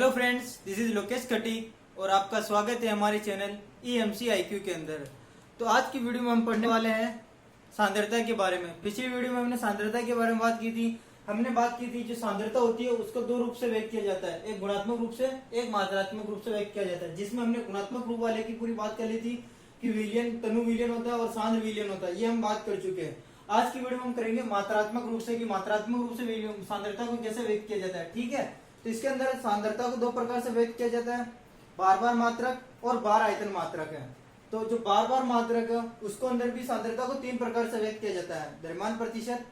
Hello friends, this is Lokesh Khatik और आपका स्वागत है हमारे चैनल EMC IQ के अंदर। तो आज की वीडियो में हम पढ़ने वाले हैं सांद्रता के बारे में। पिछली वीडियो में हमने सांद्रता के बारे में बात की थी। हमने बात की थी जो सांद्रता होती है उसको दो रूप से व्यक्त किया जाता है, एक गुणात्मक रूप से, एक मात्रात्मक रूप से व्यक्त किया जाता है। जिसमें हमने गुणात्मक रूप वाले की पूरी बात कर ली थी कि विलयन, तनु विलयन होता है और सांद्र विलयन होता है, ये हम बात कर चुके हैं। आज की वीडियो में हम करेंगे मात्रात्मक रूप से कि मात्रात्मक रूप से सांद्रता को कैसे व्यक्त किया जाता है। ठीक है, तो इसके अंदर सांद्रता को दो प्रकार से व्यक्त किया जाता है, बार बार मात्रक और बार आयतन मात्रक है। तो जो बार बार मात्रक है उसको अंदर भी सांद्रता को तीन प्रकार से व्यक्त किया जाता है, द्रव्यमान प्रतिशत,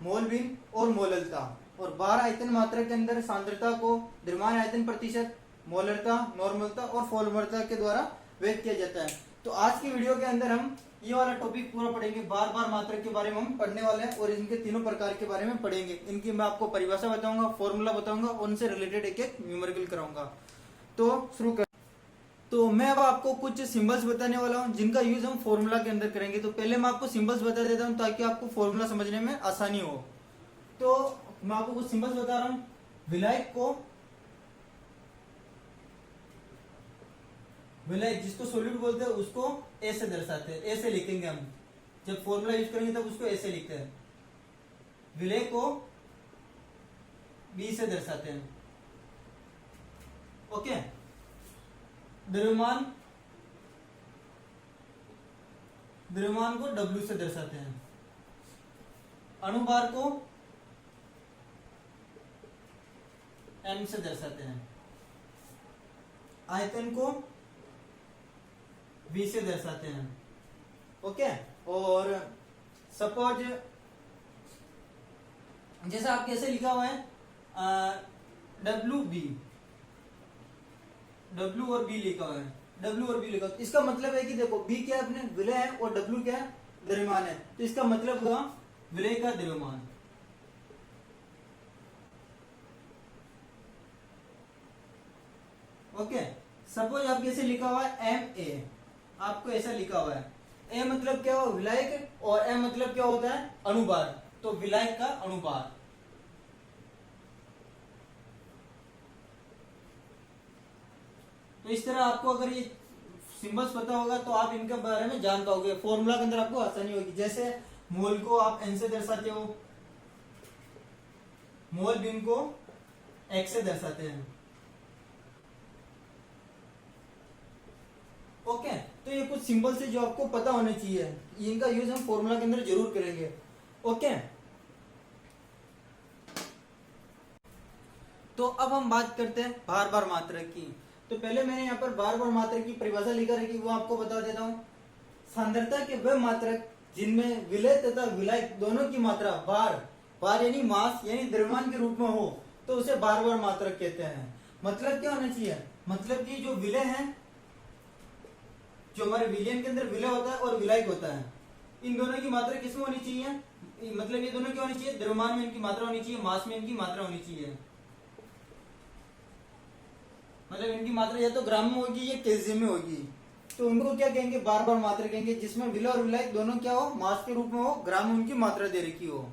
मोल भिन्न और मोललता। और बार आयतन मात्रक के अंदर सांद्रता को द्रव्यमान आयतन प्रतिशत, मोलरता, नॉर्मलता और फॉर्मलता के द्वारा व्यक्त किया जाता है। तो आज की वीडियो के अंदर हम ये वाला टॉपिक पूरा पढ़ेंगे, बार बार मात्रक के बारे में हम पढ़ने वाले हैं और इनके तीनों प्रकार के बारे में पढ़ेंगे। इनकी मैं आपको परिभाषा बताऊंगा, फॉर्मूला बताऊंगा और उनसे रिलेटेड एक एक न्यूमेरिकल कराऊंगा। तो शुरू कर। तो मैं अब आपको कुछ सिंबल्स बताने वाला हूं जिनका यूज हम फॉर्मूला के अंदर करेंगे। तो पहले मैं आपको सिंबल्स बता देता हूं ताकि आपको फॉर्मूला समझने में आसानी हो। तो मैं आपको कुछ सिंबल्स बता रहा हूं। विलायक को, विलायक जिसको सॉलिड बोलते हैं उसको ए से दर्शाते हैं, ए से लिखेंगे हम। जब फॉर्मूला यूज करेंगे तब उसको ए से लिखते हैं। विलय को बी से दर्शाते हैं। ओके। द्रव्यमान, द्रव्यमान को डब्ल्यू से दर्शाते हैं। अणुभार को एम से दर्शाते हैं। आयतन को V से दर्शाते हैं। ओके। और सपोज जैसा आप कैसे लिखा हुआ है WB, W और B लिखा हुआ है, W और B लिखा हुआ है। इसका मतलब है कि देखो B क्या है अपने विलय है और W क्या है द्रव्यमान है। तो इसका मतलब हुआ विलय का द्रव्यमान। ओके। सपोज आप कैसे लिखा हुआ है MA, आपको ऐसा लिखा हुआ है। ए मतलब क्या हो विलायक और एम मतलब क्या होता है अणुभार, तो विलायक का अणुभार। तो इस तरह आपको अगर ये सिंबल्स पता होगा तो आप इनके बारे में जान पाओगे, फॉर्मूला के अंदर आपको आसानी होगी। जैसे मोल को आप एन से दर्शाते हो, मोल भिन्न को एक्स से दर्शाते हैं। ओके। तो ये कुछ सिंबल्स है जो आपको पता होने चाहिए, इनका यूज हम फॉर्मूला के अंदर जरूर करेंगे। ओके। तो अब हम बात करते हैं बार बार मात्रक की। तो पहले मैंने यहाँ पर बार बार मात्रक की परिभाषा लिखा रखी, वो आपको बता देता हूँ। सांद्रता के वह मात्रक जिनमें विलय तथा विलायक दोनों की मात्रा बार, बार यानी मास यानी द्रव्यमान के रूप में हो तो उसे बार बार मात्रक कहते हैं। मतलब क्या होना चाहिए, मतलब कि जो विलय है, जो हमारे विलयन के अंदर विलय होता है और विलायक होता है, इन दोनों की मात्रा किसमें होनी चाहिए, मतलब ये दोनों क्या होनी चाहिए, द्रव्यमान में इनकी मात्रा होनी चाहिए, मास में इनकी मात्रा होनी चाहिए। मतलब इनकी मात्रा या तो ग्राम में होगी या केजी में होगी। तो उनको क्या कहेंगे, बार बार मात्रा कहेंगे, जिसमें विलय और विलायक दोनों क्या हो, मास के रूप में हो, ग्राम में उनकी मात्रा दे रखी हो।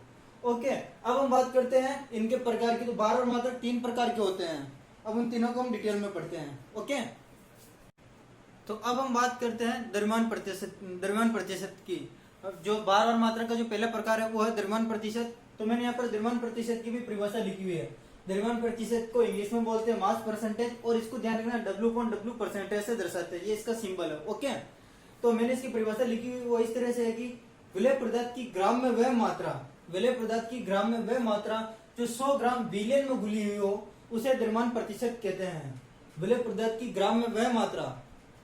ओके। अब हम बात करते हैं इनके प्रकार की। तो बार बार मात्रा तीन प्रकार के होते हैं, अब उन तीनों को हम डिटेल में पढ़ते हैं। ओके। तो अब हम बात करते हैं द्रव्यमान प्रतिशत, द्रव्यमान प्रतिशत की। जो बार बार मात्रा का जो पहला प्रकार है वो है द्रव्यमान प्रतिशत। तो मैंने यहाँ पर द्रव्यमान प्रतिशत की भी परिभाषा लिखी हुई है। द्रव्यमान प्रतिशत को इंग्लिश में बोलते हैं मास परसेंटेज, और इसको ध्यान रखना W/W परसेंटेज से दर्शाते हैं, ये इसका सिंबल है। ओके। तो मैंने इसकी परिभाषा लिखी हुई वो इस तरह से है कि विलय पदार्थ की ग्राम में वह मात्रा, विलय पदार्थ की ग्राम में वह मात्रा जो 100 ग्राम विलयन में घुली हुई हो उसे द्रव्यमान प्रतिशत कहते हैं। विलय पदार्थ की ग्राम में वह मात्रा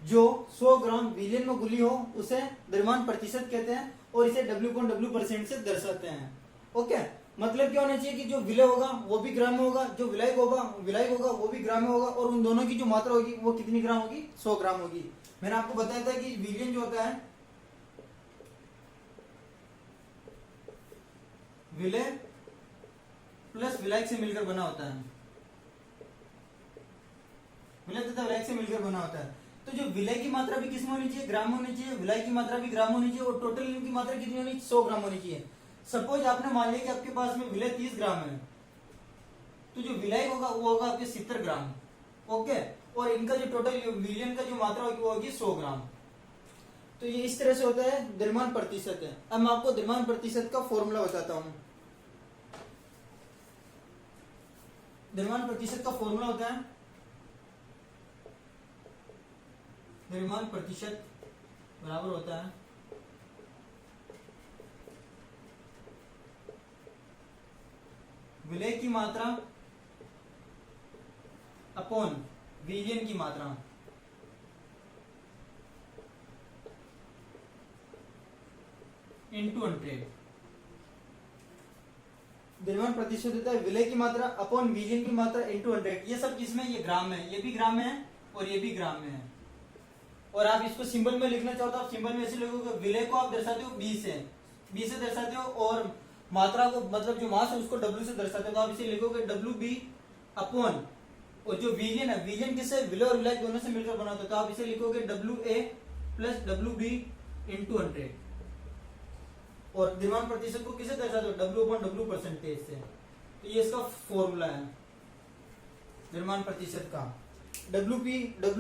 जो 100 ग्राम विलयन में घुली हो उसे द्रव्यमान प्रतिशत कहते हैं और इसे W/W परसेंट से दर्शाते हैं। ओके। मतलब क्या होना चाहिए कि जो विलय होगा वो भी ग्राम में होगा, जो विलायक होगा वो भी ग्राम में होगा, और उन दोनों की जो मात्रा होगी वो कितनी ग्राम होगी, 100 ग्राम होगी। मैंने आपको बताया था कि विलयन जो होता है विलय प्लस विलायक से मिलकर बना होता है, विलय तथा विलायक से मिलकर बना होता है। तो जो विलय की मात्रा भी किसमें होनी चाहिए, ग्राम में होनी चाहिए, विलायक की मात्रा भी ग्राम होनी चाहिए, और टोटल इनकी मात्रा कितनी होनी चाहिए, 100 ग्राम होनी चाहिए। सपोज आपने मान लिया कि आपके पास में विलय 30 ग्राम है, तो जो विलायक होगा वो होगा आपके 70 ग्राम। ओके, और इनका जो टोटल विलियन का जो मात्रा होगी वो होगी 100 ग्राम। तो ये इस तरह से होता है, द्रव्यमान प्रतिशत है। अब मैं आपको द्रव्यमान प्रतिशत का फॉर्मूला बताता हूं। द्रव्यमान प्रतिशत का फॉर्मूला होता है, द्रव्यमान प्रतिशत बराबर होता है विलय की मात्रा अपॉन विलियन की मात्रा। इनटू 100। द्रव्यमान प्रतिशत होता है विलय की मात्रा अपॉन विलियन की मात्रा इनटू 100। ये सब किसमें, ये ग्राम में, ये भी ग्राम में है और ये भी ग्राम में है। और आप इसको सिंबल में लिखना चाहो तो आप सिंबल में ऐसे लिखोगे, विलय को आप दर्शाते हो बी से दर्शाते हो, और मात्रा को मतलब जो मास है उसको डब्ल्यू से दर्शाते हो, तो आप इसे लिखोगे डब्ल्यू बी अपॉन, और जो विलियन है, विलियन किससे, विलय और विलय दोनों से मिलकर बना होता है, तो आप इसे लिखोगे W A plus W B into 100। और द्रव्यमान प्रतिशत को किसे दर्शाते हो, डब्ल्यू अपॉन डब्ल्यू परसेंटेज से। तो ये इसका फॉर्मूला है द्रव्यमान प्रतिशत का, W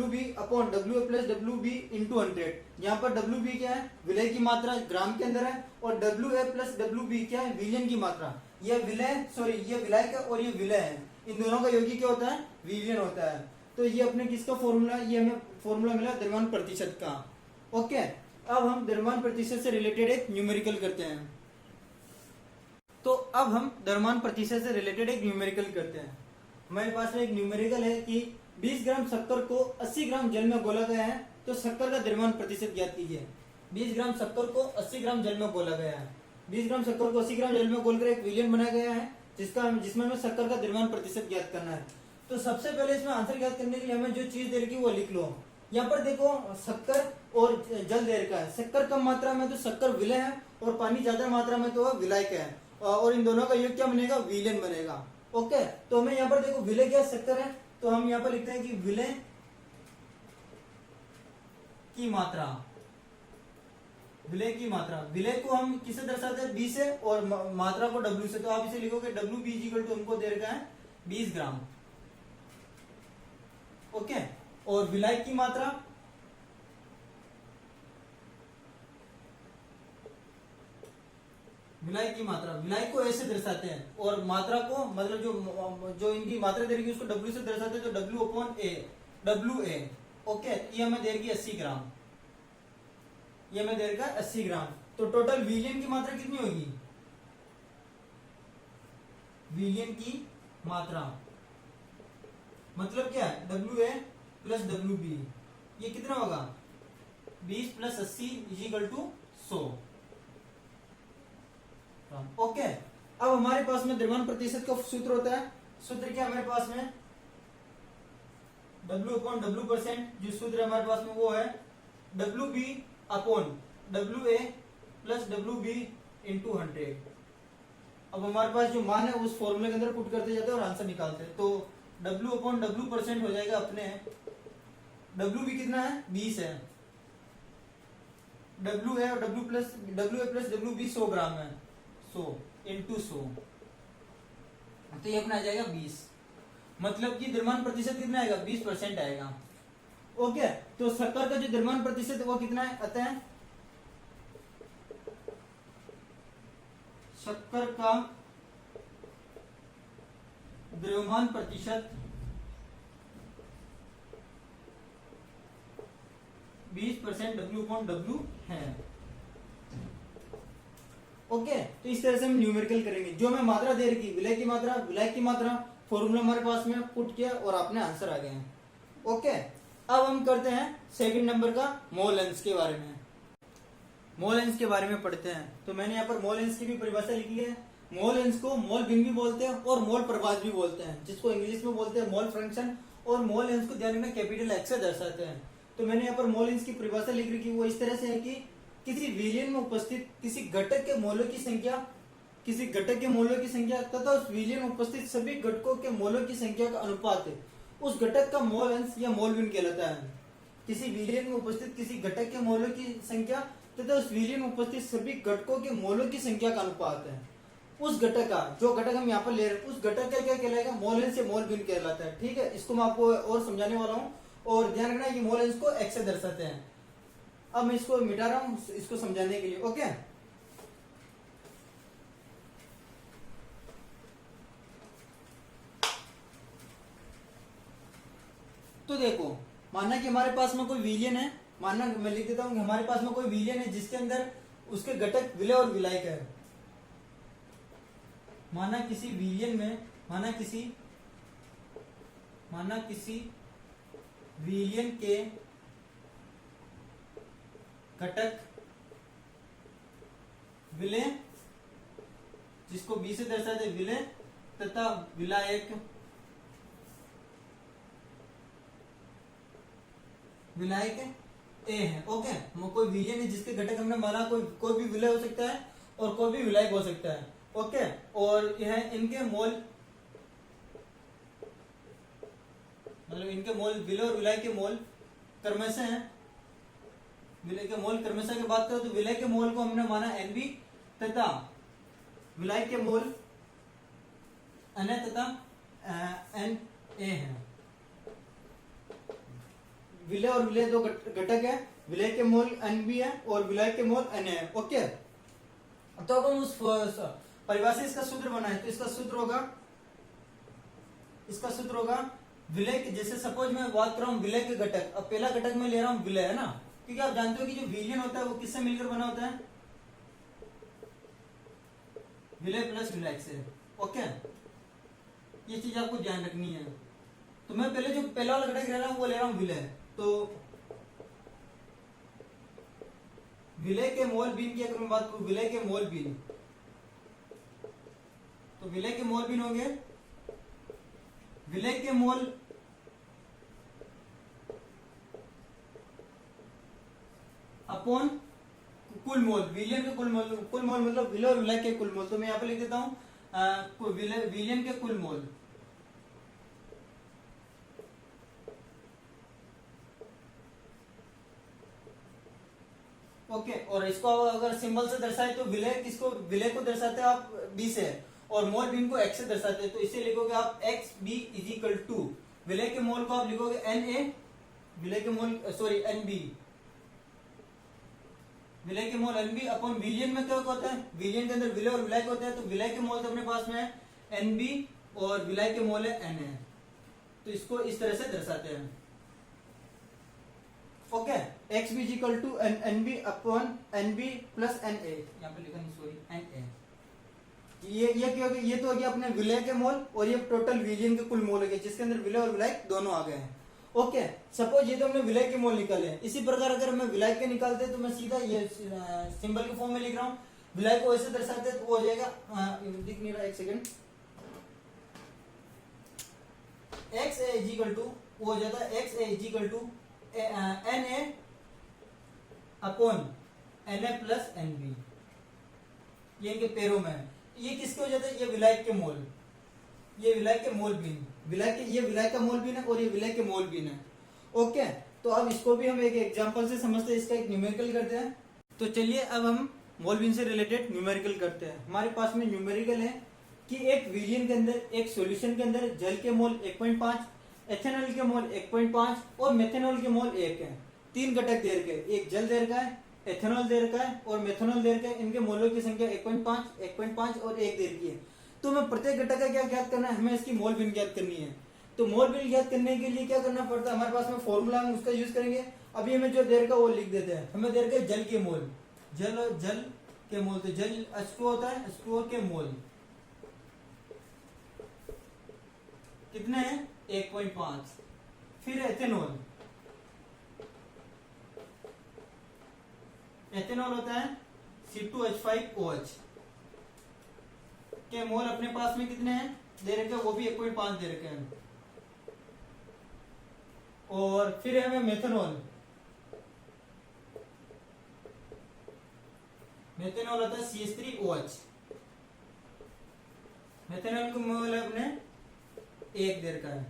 B upon W A plus W B into 100। यहाँ पर डब्ल्यू बी क्या है, विलय की मात्रा ग्राम के अंदर है, और W A plus W B क्या है, विलियन की मात्रा। ये विलय, सॉरी ये विलय का और ये विलय है, इन दोनों का योगी क्या होता है, विलियन होता है। तो ये अपने किसका फॉर्मूला, ये हमें फॉर्मूला मिला द्रव्यमान प्रतिशत का। ओके, अब हम द्रव्यमान प्रतिशत से रिलेटेड एक न्यूमेरिकल करते हैं। तो अब हम द्रव्यमान प्रतिशत से रिलेटेड एक न्यूमेरिकल करते हैं। हमारे पास में एक न्यूमेरिकल है कि 20 ग्राम शक्कर को 80 ग्राम जल में घोला गया है, तो शक्कर का द्रव्यमान प्रतिशत ज्ञात कीजिए। 20 ग्राम शक्कर को 80 ग्राम जल में घोला गया है, 20 ग्राम शक्कर को 80 ग्राम जल में घोलकर एक विलियन बनाया गया है, जिसमें हमें शक्कर का द्रव्यमान प्रतिशत ज्ञात करना है। तो सबसे पहले इसमें आंसर ज्ञात करने के लिए हमें जो चीज दे रखी है वो लिख लो। यहाँ पर देखो शक्कर और जल दे रखा है, शक्कर कम मात्रा में तो शक्कर विलय है, और पानी ज्यादा मात्रा में तो विलायक है, और इन दोनों का योग क्या बनेगा, विलियन बनेगा। ओके, तो हमें यहाँ पर देखो विलय क्या, शक्कर है, तो हम यहाँ पर लिखते हैं कि विलय की मात्रा, विलय की मात्रा, विलय को हम किससे दर्शाते हैं, बी से, और मात्रा को डब्ल्यू से। तो आप इसे लिखोगे डब्ल्यू बी इक्वल टू, हमको दे रखा है 20 ग्राम। ओके, और विलय की मात्रा, विलय की मात्रा, विलय को ऐसे दर्शाते हैं, और मात्रा को मतलब जो इनकी मात्रा दे रही उसको डब्ल्यू से दर्शाते हैं, तो W upon A, W A. Okay, ये हमें दे रही 80 ग्राम, ये हमें दे रखा है 80 ग्राम। तो टोटल विलियन की मात्रा कितनी होगी, विलियन की मात्रा मतलब क्या है, W A plus W B, ये कितना होगा, 20 प्लस 80 इक्वल टू 100। ओके, अब हमारे पास में द्रव्यमान प्रतिशत का सूत्र होता है, सूत्र क्या हमारे पास में, डब्ल्यू अपॉन डब्ल्यू परसेंट, जो सूत्र है हमारे पास में वो है W B upon W A plus W B into 100। अब हमारे पास जो मान है उस फॉर्मूले के अंदर पुट करते जाते हैं और आंसर निकालते हैं। तो डब्ल्यू अपॉन डब्ल्यू परसेंट हो जाएगा अपने, डब्ल्यू बी कितना है, 20 है, डब्ल्यू है और W A plus W B 100 gram है, 100 इंटू 100, तो ये अपना आ जाएगा 20। मतलब कि द्रव्यमान प्रतिशत कितना आएगा, 20% आएगा। ओके, तो शक्कर का जो द्रव्यमान प्रतिशत है वो कितना है, अतः शक्कर का द्रव्यमान प्रतिशत 20% डब्ल्यू अपॉन डब्ल्यू है। ओके, तो इस तरह से हम न्यूमेरिकल करेंगे। जो हमें मात्रा दे रखी, विलय की मात्रा, विलय की मात्रा, फॉर्मूला हमारे पास में पुट किया और आपने आंसर आ गए हैं। ओके, अब हम करते हैं सेकंड नंबर का मोल अंश के बारे में। मोल अंश के बारे में पढ़ते हैं। तो मैंने यहाँ पर मोल अंश की भी परिभाषा लिखी है। मोल अंश को मोल भिन्न भी बोलते हैं और मोल प्रभाज भी बोलते हैं, जिसको इंग्लिश में बोलते हैं मोल फ्रैक्शन, और मोल अंश को ध्यान रखना कैपिटल एक्स से दर्शाते हैं। तो मैंने यहाँ पर मोल अंश की परिभाषा लिख रखी, वो इस तरह से है कि किसी विलियन में उपस्थित किसी घटक के मोलों की संख्या, किसी घटक के मोलों की संख्या तथा उस विलियन में उपस्थित सभी घटकों के मोलों की संख्या का अनुपात है, उस घटक का मोल अंश या मोल भिन्न कहलाता है। किसी विलियन में उपस्थित किसी घटक के मोलों की संख्या तथा उस विलियन में उपस्थित सभी घटकों के मोलों की संख्या का अनुपात है। उस घटक का, जो घटक हम यहाँ पर ले रहे हैं, उस घटक का क्या कहलाएगा, मोलेंस या मोल भिन्न कहलाता है। ठीक है, इसको मैं आपको और समझाने वाला हूँ, और ध्यान रखना ये मोलेंस को एक्स से दर्शाते हैं। अब मैं इसको मिटा रहा हूँ इसको समझाने के लिए। ओके, तो देखो, मानना कि हमारे पास में कोई विलयन है, मानना मैं लिख देता हूं कि हमारे पास में कोई विलयन है जिसके अंदर उसके घटक विलय और विलायक है। माना किसी विलयन में, माना किसी विलयन के घटक विलय, जिसको बी से दर्शाते विलय तथा विलायक ए है। ओके, कोई विलयन है जिसके घटक हमने माना कोई भी विलय हो सकता है और कोई भी विलायक हो सकता है। ओके, और यह इनके मोल, मतलब इनके मोल, विलय और विलायक के मोल क्रमशः हैं। विलय के मोल क्रमशः की बात करें तो विलय के मोल को हमने माना Nb तथा विलायक के मोल Na तथा Na है। विलय और विलय दो घटक है, विलय के मोल Nb है और विलायक के मोल Na है। ओके, तो अब हम उस परिभाषा इसका सूत्र बनाए, तो इसका सूत्र होगा विलय के, जैसे सपोज मैं बात कर रहा हूँ विलय के घटक, अब पहला घटक मैं ले रहा हूँ विलय, है ना, क्योंकि आप जानते हो कि जो विलयन होता है वो किससे मिलकर बना होता है, विलय प्लस विलायक से। ओके, ये चीज आपको ध्यान रखनी है। तो मैं पहले जो पहला वाला घटक ले रहा हूँ वो ले रहा हूँ विलय, तो विलय के मोल भिन्न की अगर मैं बात करूं, विलय के मोल भिन्न, तो विलय के मोल भिन्न होंगे विलय के मोल अपॉन कुल मोल, विलयन के कुल मोल मतलब विलय और विलायक के कुल मोल। तो मैं यहाँ पे लिख देता हूं विलयन के कुल मोल, ओके, और इसको अगर सिंबल से दर्शाए तो विलय किसको, विलय को दर्शाते हैं आप बी से, और मोल भिन्न को एक्स से दर्शाते हैं, तो इसे लिखोगे आप X B is equal to, विलय के मोल को आप लिखोगे एन ए, विलय के मोल सॉरी एन बी, विलय के मोल एन बी अपॉन विलयन में क्या होता है, विलयन के अंदर विलय और विलायक होता है, तो विलय के मोल तो अपने पास में है एन बी और विलायक के मोल है एन ए, तो इसको इस तरह से दर्शाते हैं। Okay, X B equal to N B upon N B plus N A, यहाँ पे लिखा नहीं सॉरी एन ए, ये क्या हो गया, ये तो हो गया अपने विलय के मोल, और ये टोटल विलयन के कुल मोल हो गए जिसके अंदर विलय और विलायक दोनों आ गए हैं। ओके, सपोज ये तो हमने विलय के मोल निकाले हैं, इसी प्रकार अगर मैं विलायक के निकालते तो मैं सीधा ये सिंबल के फॉर्म में लिख रहा हूँ, विलय को ऐसे दर्शाते तो वो हो जाएगा, दिख नहीं रहा, एक second, X A is equal to, वो हो जाता है X A is equal to N A upon N A plus N B, ये इनके पैरों में है। ये किसके हो जाता है, ये विलायक के मोल, ये विलायक के मोल भिन्न, ये विलायक का मोल भिन्न है और ये विलायक के मोल भिन्न है। ओके, तो अब इसको भी हम एक एग्जांपल से समझते हैं, इसका एक न्यूमेरिकल करते हैं। तो चलिए अब हम मोल भिन्न से रिलेटेड न्यूमेरिकल करते हैं। हमारे पास में न्यूमेरिकल है कि एक विलयन के अंदर, एक सॉल्यूशन के अंदर जल के मोल 1.5, एथेनॉल के मोल 1.5 और मेथेनॉल के मोल 1 है। तीन घटक दे रखे, एक जल दे रखा है, एथेनॉल दे रखा है और मेथेनॉल दे रखा है, इनके मोलों की संख्या 1.5, 1.5 और 1 दे रखी है। तो हमें प्रत्येक घटक का क्या ज्ञात करना है, हमें इसकी मोल भिन्न ज्ञात करनी है। तो मोल भिन्न ज्ञात करने के लिए क्या करना पड़ता है, हमारे पास में फॉर्मूला हम उसका यूज करेंगे। अभी हमें जो दे रखा वो लिख देते हैं, हमें दे रखा है जल के मोल, जल के मोल, तो जल H2 होता है, H2O के मोल कितने हैं 1.5। फिर एथेनॉल, एथेनॉल होता है C2H5OH के मोल अपने पास में कितने हैं दे रखे हैं, वो भी 1.5 दे रखे हैं। और फिर हमें मेथेनॉल, मेथेनॉल होता है CH3OH, मेथेनॉल के मोल अपने 1 दे रखा है।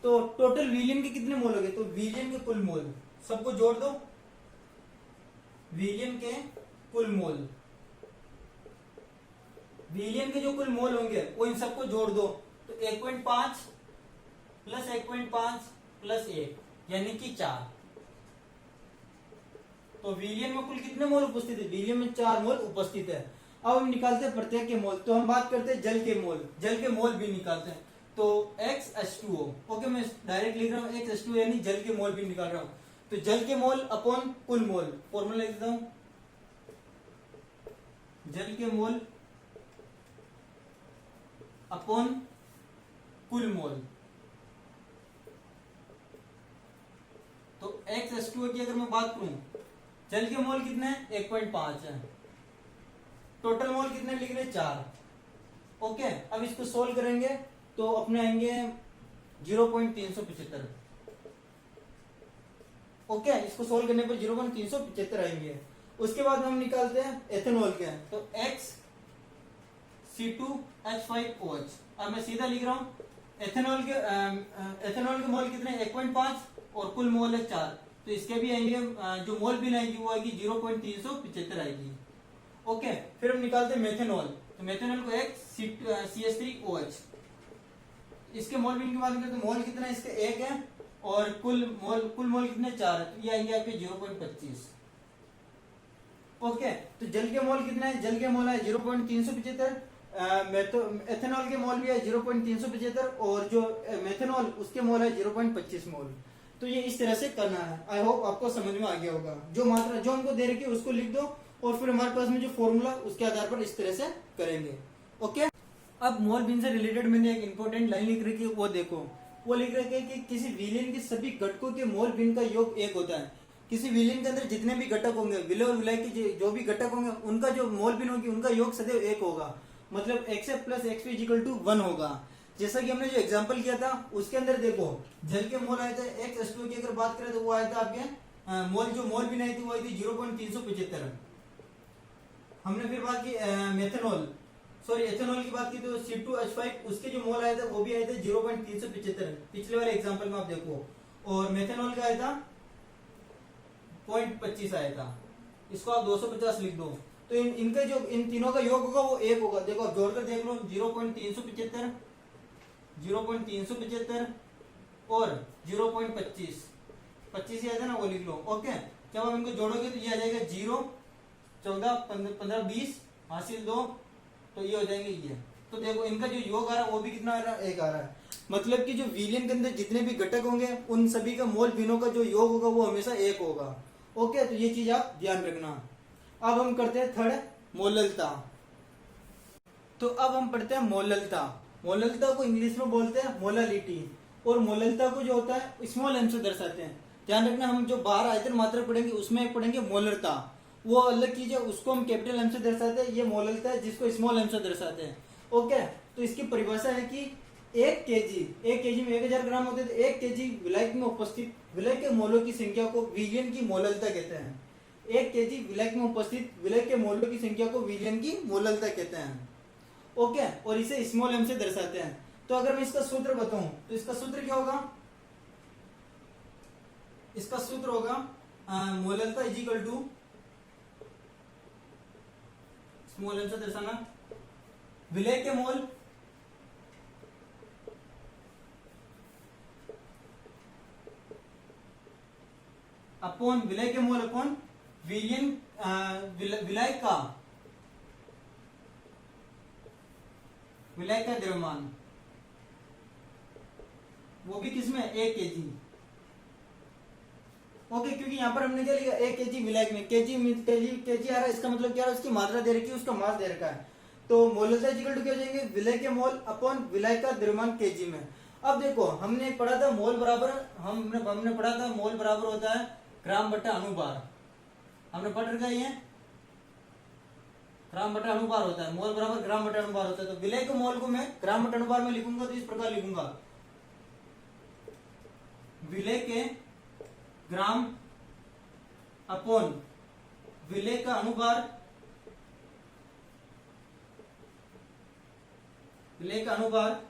तो टोटल विलियन के कितने मोल हो गए, तो विलियन के कुल मोल सबको जोड़ दो, विलियन के कुल मोल विलियन के जो कुल मोल होंगे वो इन सबको जोड़ दो, तो 1.5 प्लस 1.5 प्लस 1 यानी कि 4। तो विलियन में कुल कितने मोल उपस्थित है? विलियन में 4 मोल उपस्थित है। अब हम निकालते हैं प्रत्येक के मोल। तो हम बात करते हैं जल के मोल, जल के मोल भी निकालते हैं। तो XH2O, ओके मैं डायरेक्ट लिख रहा हूँ XH2O यानी जल के मोल भी निकाल रहा हूँ। तो जल के मोल अपॉन कुल मोल, फॉर्मूला लिख देता हूं, जल के मोल अपॉन कुल मोल। तो XH2O की अगर मैं बात करूं, जल के मोल कितने हैं? 1.5 है। टोटल मोल कितने लिख रहे हैं? 4। ओके, अब इसको सोल्व करेंगे तो अपने आएंगे 0.375। ओके, इसको सोल्व करने पर 0.375 आएंगे। उसके बाद हम निकालते हैं एथेनॉल के, तो XC2H5OH। अब मैं सीधा लिख रहा हूं, एथेनॉल के मोल कितने? 1.5 और कुल मोल है 4। तो इसके भी आएंगे, जो मोल बिन आएगी वो आएगी 0.375 आएगी। ओके, फिर हम निकालते हैं मेथेनॉल। तो मेथेनॉल को CH3OH। इसके मोल बिन की बात करें तो मोल कितना है इसके? 1 है और कुल मोल कितने? 4 है। तो ये आएंगे आपके 0.25। ओके, तो जल के मोल कितना है? जल के मोल है 0.375। एथेनॉल के मोल भी है 0.375 और जो मेथेनॉल उसके मोल है 0.25 मोल। तो ये इस तरह से करना है। आई होप आपको समझ में आ गया होगा। जो मात्रा जो हमको दे रखी है उसको लिख दो और फिर हमारे पास में जो फॉर्मूला उसके आधार पर इस तरह से करेंगे। ओके, अब मोल बिन से रिलेटेड मैंने एक इंपॉर्टेंट लाइन लिख रखी है, वो देखो। वो लिख रखी है कि किसी विलेन के सभी घटकों के मोल बिन का योग 1 होता है। किसी विलेन के अंदर जितने भी घटक होंगे, विलय और विलय के जो भी घटक होंगे उनका जो मोल बिन होगी उनका योग सदैव 1 होगा। मतलब XF plus XP equal to 1 होगा। जैसा कि हमने जो एग्जांपल किया था उसके अंदर देखो, जल के मोल आए थे XH2 की अगर बात करें तो वो आया था आपके जो मोल बिन आई थी वो आई थी 0.375। हमने फिर बात की एथेनॉल की बात की तो C2H5 उसके जो मोल आए थे वो भी आए थे 0.375 पिछले वाले एग्जांपल में आप देखो। और मेथेनॉल का आया था 0.25 आया था। इसको आप 250 लिख दो। तो इनका जो इन तीनों का योग होगा वो 1 होगा। देखो आप जोड़कर देख लो, 0.375 और 0.25 25 याद है ना, वो लिख लो। ओके, जब आप इनको जोड़ोगे तो ये आ जाएगा 0 14 15 20 हासिल 2, तो ये हो जाएंगे ये। तो देखो इनका जो योग आ रहा है वो भी कितना आ रहा है? 1 आ रहा है। मतलब कि जो विलियन के अंदर जितने भी घटक होंगे उन सभी का मोल बिनों का जो योग होगा वो हमेशा 1 होगा। ओके, तो ये चीज आप ध्यान रखना। अब हम करते हैं थर्ड, मोललता। तो अब हम पढ़ते हैं मोललता। मोललता को इंग्लिश में बोलते हैं मोलालिटी, और मोललता को जो होता है स्मॉल एम से दर्शाते हैं। ध्यान रखना, हम जो बाहर आयतन मात्रा पढ़ेंगे उसमें पढ़ेंगे मोलरता, वो अलग चीज है, उसको हम कैपिटल एम से दर्शाते हैं। ये मोललता है जिसको स्मॉल एम से दर्शाते हैं। ओके, तो इसकी परिभाषा है कि 1 केजी में 1000 ग्राम होते हैं। तो 1 केजी विलायक में उपस्थित विलय के मोलों की संख्या को विलियन की मोललता कहते हैं। 1 केजी विलायक में उपस्थित विलय के मोलों की संख्या को विलियन की मोललता कहते हैं। ओके, और इसे स्मॉल एम से दर्शाते हैं। तो अगर मैं इसका सूत्र बताऊं तो इसका सूत्र क्या होगा? इसका सूत्र होगा मोललता is equal to small M से दर्शाना विलय के मोल अपॉन विलय के मोल अपॉन विलियन विलय का द्रव्यमान, वो भी किसमें? 1 केजी। ओके, क्योंकि यहां पर हमने क्या लिखा? 1 केजी विलायक में, केजी आ रहा है, इसका मतलब क्या है? उसकी मात्रा दे रखी है, उसका मास दे रखा है। तो मोललता इक्वल टू क्या हो जाएंगे? विलय के मोल अपॉन विलय का द्रव्यमान केजी में। अब देखो हमने पढ़ा था मोल बराबर, हमने पढ़ा था मोल बराबर होता है ग्राम बटा अणुभार। हमने पढ़ रखा है ग्राम बटा अणुभार होता है, मोल बराबर ग्राम बटा अणुभार होता है। तो विलय के मोल को मैं ग्राम बटा अणुभार में लिखूंगा तो इस प्रकार लिखूंगा, विलय के ग्राम अपॉन विलय का अणुभार, विलय का अणुभार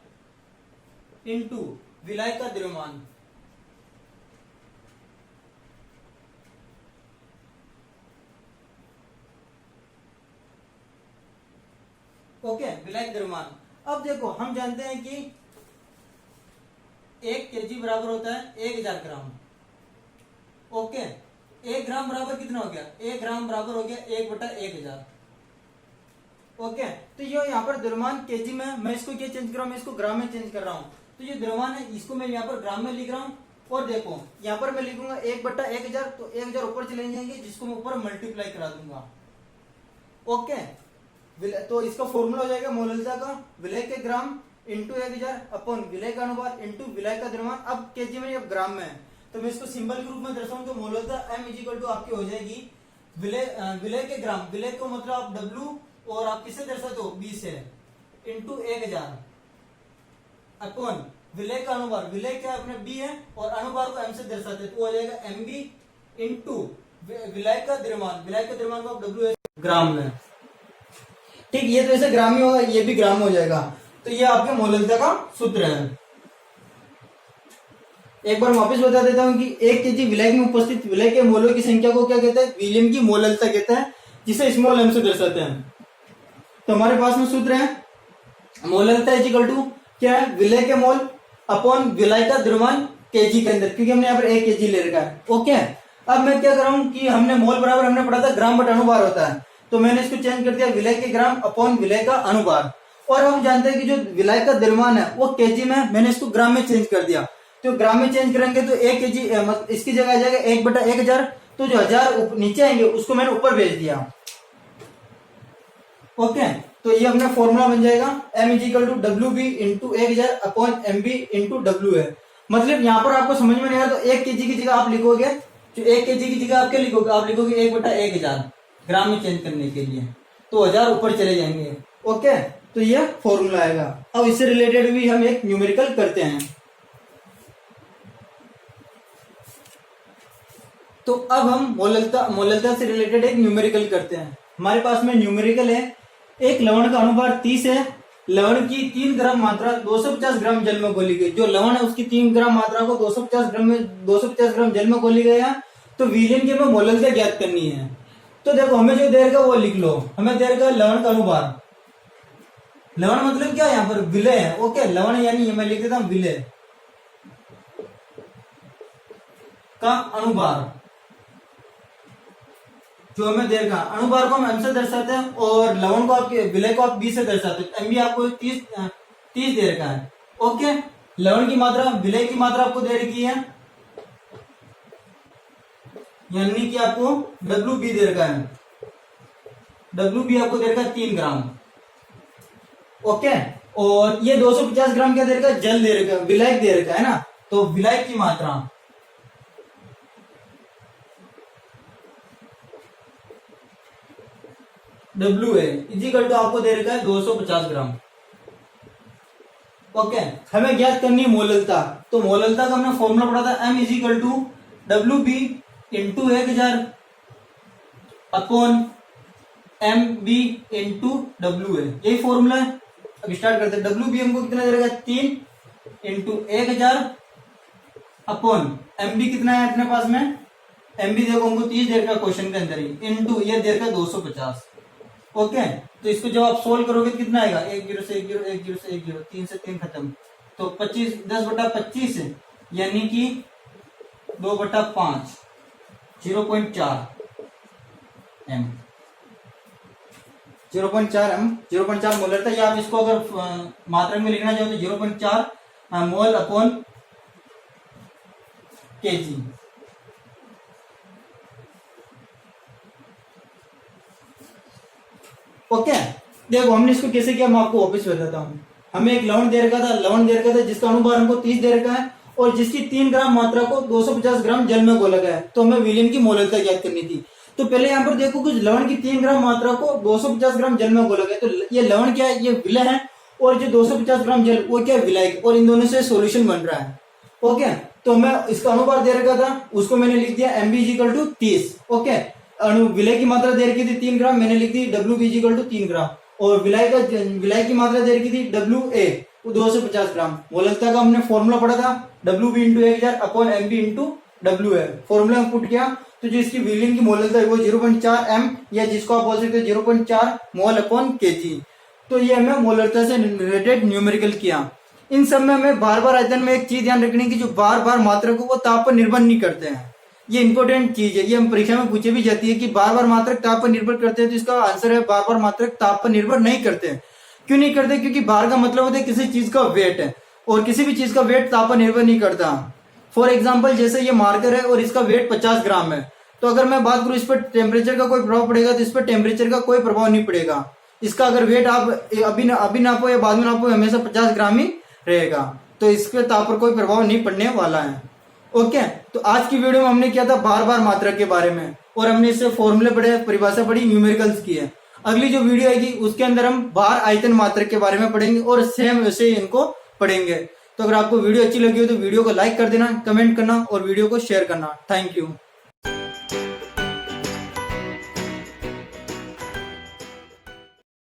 इनटू विलय का द्रव्यमान। ओके, विलायक द्रव्यमान। अब देखो हम जानते हैं कि 1 kg बराबर होता है 1000 ग्राम। ओके, 1 ग्राम बराबर कितना हो गया? 1 ग्राम बराबर हो गया 1/1000। ओके, तो ये यहाँ पर द्रव्यमान केजी में, मैं इसको क्या चेंज कर रहा हूँ, मैं इसको ग्राम में चेंज कर रहा हूँ। तो ये द्रव्यमान है, इसको मैं यहाँ पर ग्राम में लिख रहा हूँ। और देखो यहाँ पर मैं लिखूंगा 1/1000, तो 1000 ऊपर चले जाएंगे, जिसको मैं ऊपर मल्टीप्लाई करा दूंगा। ओके, तो इसका फॉर्मूला हो जाएगा मोललता का विलय के ग्राम इंटू 1000 अपॉन विलय का अनुपात इंटू विलय का द्रव्यमान। अब केजी में, अब ग्राम में है, तो मैं इसको सिंबल के रूप में दर्शाऊं तो मोललता m इक्वल टू आपकी हो जाएगी विलय के ग्राम, विलय को मतलब आप W और आप किससे दर्शाते हो? 20 से, इंटू 1000 अपॉन विलय का अनुभार, विलय क्या अपने B है और अनुभार को m से दर्शाते हैं, तो हो जाएगा MB इंटू विलय का द्रव्यमान, विलय का द्रव्यमान को आप W ग्राम में। ठीक, ये तो ऐसे ग्राम ही होगा, ये भी ग्राम हो जाएगा। तो ये आपके मोललता का सूत्र है। एक बार वापस बता देता हूं कि 1 केजी विलय में उपस्थित विलय के मोलों की संख्या को क्या कहते हैं? विलियम की मोललता कहते हैं, जिसे स्मॉल m से दर्शाते हैं। तो हमारे पास में सूत्र है मोललता इक्वल टू क्या है? विलय के मोल अपॉन विलय का द्रव्यमान केजी के अंदर, क्योंकि हमने यहाँ पर 1 केजी ले रखा है। ओके, अब मैं क्या कर रहा हूं कि हमने मोल बराबर हमने पढ़ा था ग्राम बटा अनुभार होता है, तो मैंने इसको चेंज कर दिया विलय के ग्राम अपॉन विलय का अनुभार। और हम जानते हैं कि जो विलय का द्रव्यमान है वो केजी में, मैंने इसको ग्राम में चेंज कर दिया। तो ग्राम में चेंज करेंगे तो 1 केजी इसकी जगह आ जाएगा 1/1000, तो जो 1000 नीचे आएंगे उसको मैंने ऊपर भेज दिया। ओके, तो ये अपना फॉर्मूला बन जाएगा m equal to WB into 1000 upon MB into W है। मतलब यहाँ पर आपको समझ में नहीं आया तो 1 केजी की जगह आप लिखोगे, जो 1 केजी की जगह आप क्या लिखोगे? आप लिखोगे 1/1000 ग्राम में चेंज करने के लिए, तो 1000 ऊपर चले जाएंगे। ओके, तो ये फॉर्मूला आएगा। अब इससे रिलेटेड भी हम एक न्यूमेरिकल करते हैं। तो अब हम मोललता से रिलेटेड एक न्यूमेरिकल करते हैं। हमारे पास में न्यूमेरिकल है, एक लवण का अनुभार 30 है, लवण की 3 ग्राम मात्रा 250 ग्राम जल में घोली गई। जो लवण है उसकी 3 ग्राम मात्रा को 250 ग्राम जल में घोली गया, तो विलियम की हमें मोललता ज्ञात करनी है। तो देखो हमें जो दे रखा वो लिख लो, हमें दे रखा लवण का अनुभार। लवण मतलब क्या है? यहाँ पर विलय है। ओके, लवण यानी मैं लिख देता हूं विलय का अनुभार, जो हमें दे रखा अनुभार को हम m से दर्शाते हैं और लवण को आप विलय को आप b से दर्शाते हैं। MB आपको 30 दे रखा है। ओके, लवण की मात्रा, विलय की मात्रा आपको दे रखी है, यानी कि आपको WB दे रखा है। WB आपको दे रखा है 3 ग्राम। ओके, और ये 250 ग्राम क्या दे रखा है? जल दे रखा है, विलायक दे रखा है ना। तो विलायक की मात्रा W है इक्वल टू आपको दे रखा है 250 ग्राम। ओके, हमें ज्ञात करनी है मोललता। तो मोललता का हमने फॉर्मूला पढ़ा था m equal to WB into 1000 upon MB into W है, यही फॉर्मूला है। अब स्टार्ट करते हैं। WB हमको कितना दे रखा है? 3 इंटू 1000 अपॉन MB कितना है अपने पास में? MB देखो हमको 30 दे रखा क्वेश्चन के अंदर ही, इंटू ये दे रखा 250। ओके, तो इसको जब आप सोल्व करोगे तो कितना आएगा? 1 0 से 1 0, 1 0 से 1 0, 3 से 3 खत्म, तो 25 10/25 यानी कि 2/5 0.4 m 0.4 m 0.4 मोलर था। या आप इसको अगर मात्रा में लिखना चाहो तो 0.4 मोल अपॉन केजी। ओके, देखो हमने इसको कैसे किया मैं आपको वापस बताता हूँ। हमें एक लवण दे रखा था, जिसका अनुभार हमको 30 दे रखा है और जिसकी 3 ग्राम मात्रा को 250 ग्राम जल में घोला गया है। तो हमें विलियम की मोललता ज्ञात करनी थी। तो पहले यहाँ पर देखो कुछ लवण की 3 ग्राम मात्रा को 250 ग्राम जल में घोला गया, तो ये लवण क्या है? ये विलय है, और जो 250 ग्राम जल वो क्या है? विलायक, और इन दोनों से सोल्यूशन बन रहा है। ओके, तो मैं इसका अनुभार दे रखा था, उसको मैंने लिख दिया MB इक्वल टू 30। ओके, विलय की मात्रा दे रखी थी 3 ग्राम, मैंने लिख दी WB इक्वल टू 3 ग्राम, और विलय की मात्रा दे रखी थी WA वो 250 ग्राम। मोललता का हमने फॉर्मूला पढ़ा था WB into 1000 upon MB into WA। Formula में पुट किया तो जो इसकी विलियम की मोललता है वो 0.4 m, या जिसको आप बोल सकते हो 0.4 मोल अपॉन केजी। तो ये हमें मोलरता से रिलेटेड न्यूमेरिकल किया। इन सब में हमें बार बार आयतन में एक चीज ध्यान रखनी की, जो बार बार मात्रक वो ताप पर निर्भर नहीं करते हैं। ये इंपॉर्टेंट चीज है, ये हम परीक्षा में पूछे भी जाती है कि बार बार मात्रक ताप पर निर्भर करते हैं, तो इसका आंसर है बार बार मात्रक ताप पर निर्भर नहीं करते हैं। क्यों नहीं करते? क्योंकि बार का मतलब होता है किसी चीज का वेट है, और किसी भी चीज का वेट ताप पर निर्भर नहीं करता। फॉर एग्जाम्पल जैसे ये मार्कर है और इसका वेट 50 ग्राम है, तो अगर मैं बात करूं इस पर टेम्परेचर का कोई प्रभाव पड़ेगा, तो इस पर टेम्परेचर का कोई प्रभाव नहीं पड़ेगा। इसका अगर वेट आप अभी नापो या बाद में नापो, हमेशा 50 ग्राम ही रहेगा, तो इस पे ताप पर कोई प्रभाव नहीं पड़ने वाला है। ओके, तो आज की वीडियो में हमने किया था बार बार मात्रक के बारे में, और हमने इससे फॉर्मूले पढ़े, परिभाषा पढ़ी, न्यूमेरिकल्स की है। अगली जो वीडियो आएगी उसके अंदर हम भार आयतन मात्रक के बारे में पढ़ेंगे, और सेम वैसे इनको पढ़ेंगे। तो अगर आपको वीडियो अच्छी लगी हो तो वीडियो को लाइक कर देना, कमेंट करना और वीडियो को शेयर करना। Thank you.